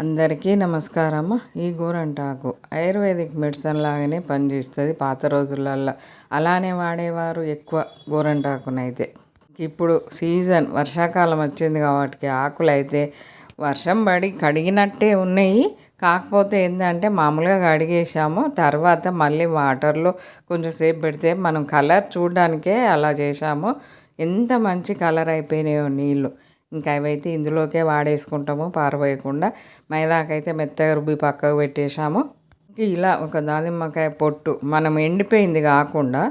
అందరికీ నమస్కారం. ఈ గోరంటాకు ఆయుర్వేదిక్ మెడిసిన్ లాగానే పనిచేస్తుంది పాత రోజులల్లో. అలానే వాడేవారు ఎక్కువ గోరంటాకునైతే. ఇప్పుడు సీజన్ వర్షాకాలం వచ్చింది కాబట్టి ఆకులు అయితే వర్షం పడి కడిగినట్టే ఉన్నాయి. కాకపోతే ఏంటంటే మామూలుగా కడిగేసాము, తర్వాత మళ్ళీ వాటర్లో కొంచెం సేపు పెడితే మనం కలర్ చూడడానికే అలా చేసాము. ఎంత మంచి కలర్ అయిపోయినాయో నీళ్ళు. ఇంకా అవైతే ఇందులోకే వాడేసుకుంటాము పారవేయకుండా. మైదాకైతే మెత్తగా రుబ్బి పక్కకు పెట్టేశాము. ఇలా ఒక దానిమ్మకాయ పొట్టు మనం ఎండిపోయింది కాకుండా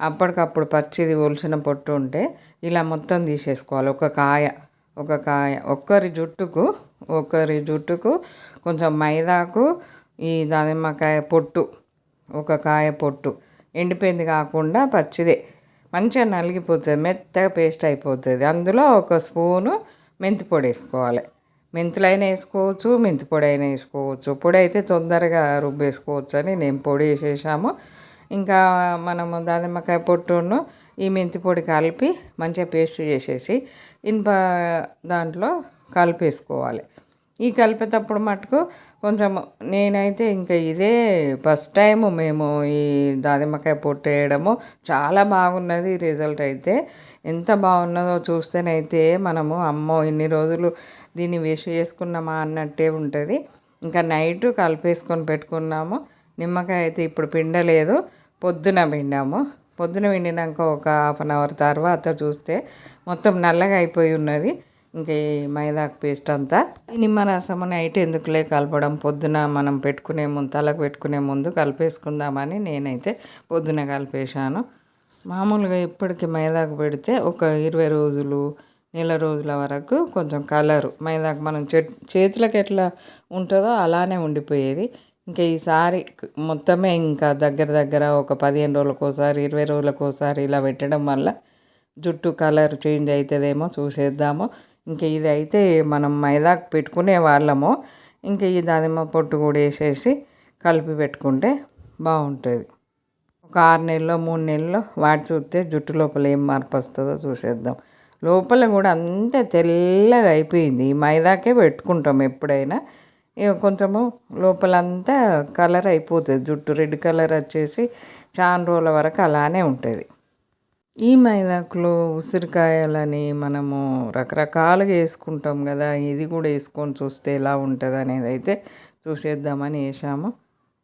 అప్పటికప్పుడు పచ్చిది ఒలిసిన పొట్టు ఉంటే ఇలా మొత్తం తీసేసుకోవాలి. ఒక్కరి జుట్టుకు కొంచెం మైదాకు ఈ దానిమ్మకాయ పొట్టు, ఒక కాయ పొట్టు ఎండిపోయింది కాకుండా పచ్చిదే మంచిగా నలిగిపోతుంది, మెత్తగా పేస్ట్ అయిపోతుంది. అందులో ఒక స్పూను మెంతి పొడి వేసుకోవాలి. మెంతులైనా వేసుకోవచ్చు, మెంతి పొడి అయినా వేసుకోవచ్చు. పొడి అయితే తొందరగా రుబ్బేసుకోవచ్చు అని నేను పొడి వేసేసాము. ఇంకా మనము దానిమ్మకాయ పొట్టును ఈ మెంతి పొడి కలిపి మంచిగా పేస్ట్ చేసేసి ఇనుప దాంట్లో కలిపేసుకోవాలి. ఈ కలిపేటప్పుడు మటుకు కొంచెం నేనైతే ఇంకా ఇదే ఫస్ట్ టైము మేము ఈ దానిమ్మకాయ పొట్టు వేయడము. చాలా బాగున్నది రిజల్ట్ అయితే. ఎంత బాగున్నదో చూస్తేనైతే మనము అమ్మో ఇన్ని రోజులు దీన్ని వేస్ట్ చేసుకున్నామా అన్నట్టే ఉంటుంది. ఇంకా నైట్ కలిపేసుకొని పెట్టుకున్నాము. నిమ్మకాయ అయితే ఇప్పుడు పిండలేదు, పొద్దున పిండినాక ఒక 1/2 అవర్ తర్వాత చూస్తే మొత్తం నల్లగా అయిపోయి ఉన్నది. ఇంకా ఈ మైదాకు పేస్ట్ అంతా. ఈ నిమ్మరసము నైట్ ఎందుకులే కలపడం, పొద్దున మనం తలకు పెట్టుకునే ముందు కలిపేసుకుందామని నేనైతే పొద్దున కలిపేశాను. మామూలుగా ఇప్పటికి మైదాకు పెడితే ఒక 20 రోజులు, నెల రోజుల వరకు కొంచెం కలరు మైదాకు మనం చేతులకు ఎట్లా ఉంటుందో అలానే ఉండిపోయేది. ఇంకా ఈసారి మొత్తమే ఇంకా దగ్గర ఒక 15 రోజులకోసారి, 20 రోజులకోసారి ఇలా పెట్టడం వల్ల జుట్టు కలర్ చేంజ్ అవుతుందేమో చూసేద్దాము. ఇంకా ఇది అయితే మనం మైదాకు పెట్టుకునే వాళ్ళము. ఇంకా ఈ దానిమ్మ పొట్టు కూడా వేసేసి కలిపి పెట్టుకుంటే బాగుంటుంది. ఒక 6 నెలలో 3 నెలల్లో వాడి చూస్తే జుట్టు లోపల ఏం మార్పు వస్తుందో చూసేద్దాం. లోపల కూడా అంతే తెల్లగా అయిపోయింది. ఈ మైదాకే పెట్టుకుంటాం ఎప్పుడైనా. ఇక కొంచెము లోపలంతా కలర్ అయిపోతుంది, జుట్టు రెడ్ కలర్ వచ్చేసి చాలా రోజుల వరకు అలానే ఉంటుంది. ఈ మైదాకులో ఉసిరికాయలని మనము రకరకాలుగా వేసుకుంటాం కదా, ఇది కూడా వేసుకొని చూస్తే ఎలా ఉంటుంది అనేది అయితే చూసేద్దామని వేసాము.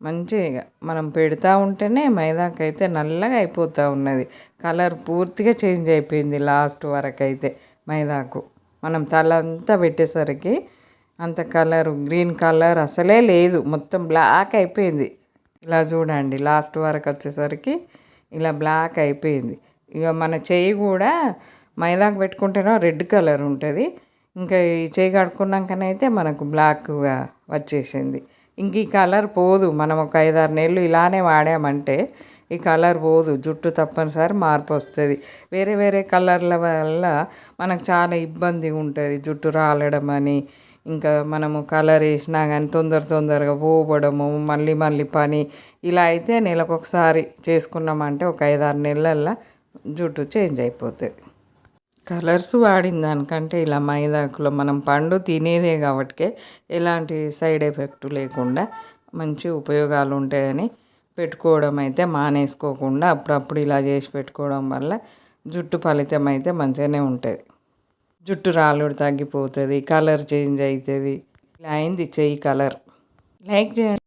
మంచిగా మనం పెడతా ఉంటేనే మైదాకు అయితే నల్లగా అయిపోతూ ఉన్నది. కలర్ పూర్తిగా చేంజ్ అయిపోయింది లాస్ట్ వరకు అయితే. మైదాకు మనం తల అంతా పెట్టేసరికి అంత కలరు గ్రీన్ కలర్ అసలే లేదు, మొత్తం బ్లాక్ అయిపోయింది. ఇలా చూడండి, లాస్ట్ వరకు వచ్చేసరికి ఇలా బ్లాక్ అయిపోయింది. ఇక మన చెయ్యి కూడా మైదాకు పెట్టుకుంటేనో రెడ్ కలర్ ఉంటుంది. ఇంకా ఈ చెయ్యి కడుక్కున్నాకనైతే మనకు బ్లాక్గా వచ్చేసింది. ఇంక ఈ కలర్ పోదు. మనం ఒక 5-6 నెలలు ఇలానే వాడామంటే ఈ కలర్ పోదు, జుట్టు తప్పనిసరి మార్పు వస్తుంది. వేరే కలర్ల వల్ల మనకు చాలా ఇబ్బంది ఉంటుంది, జుట్టు రాలడం అని. ఇంకా మనము కలర్ వేసినా కానీ తొందరగా పోవడము, మళ్ళీ పని. ఇలా అయితే నెలకొకసారి చేసుకున్నామంటే ఒక 5-6 నెలల్లో జుట్టు చేంజ్ అయిపోతుంది. కలర్స్ వాడిన దానికంటే ఇలా మైదాకులో మనం పండు తినేదే కాబట్టి ఎలాంటి సైడ్ ఎఫెక్ట్ లేకుండా మంచి ఉపయోగాలు ఉంటాయని పెట్టుకోవడం అయితే మానేసుకోకుండా అప్పుడప్పుడు ఇలా చేసి పెట్టుకోవడం వల్ల జుట్టు ఫలితం అయితే మంచిగానే ఉంటుంది. జుట్టు రాలుడు తగ్గిపోతుంది, కలర్ చేంజ్ అవుతుంది. ఇలా అయింది చెయ్యి కలర్. లైక్ చేయండి.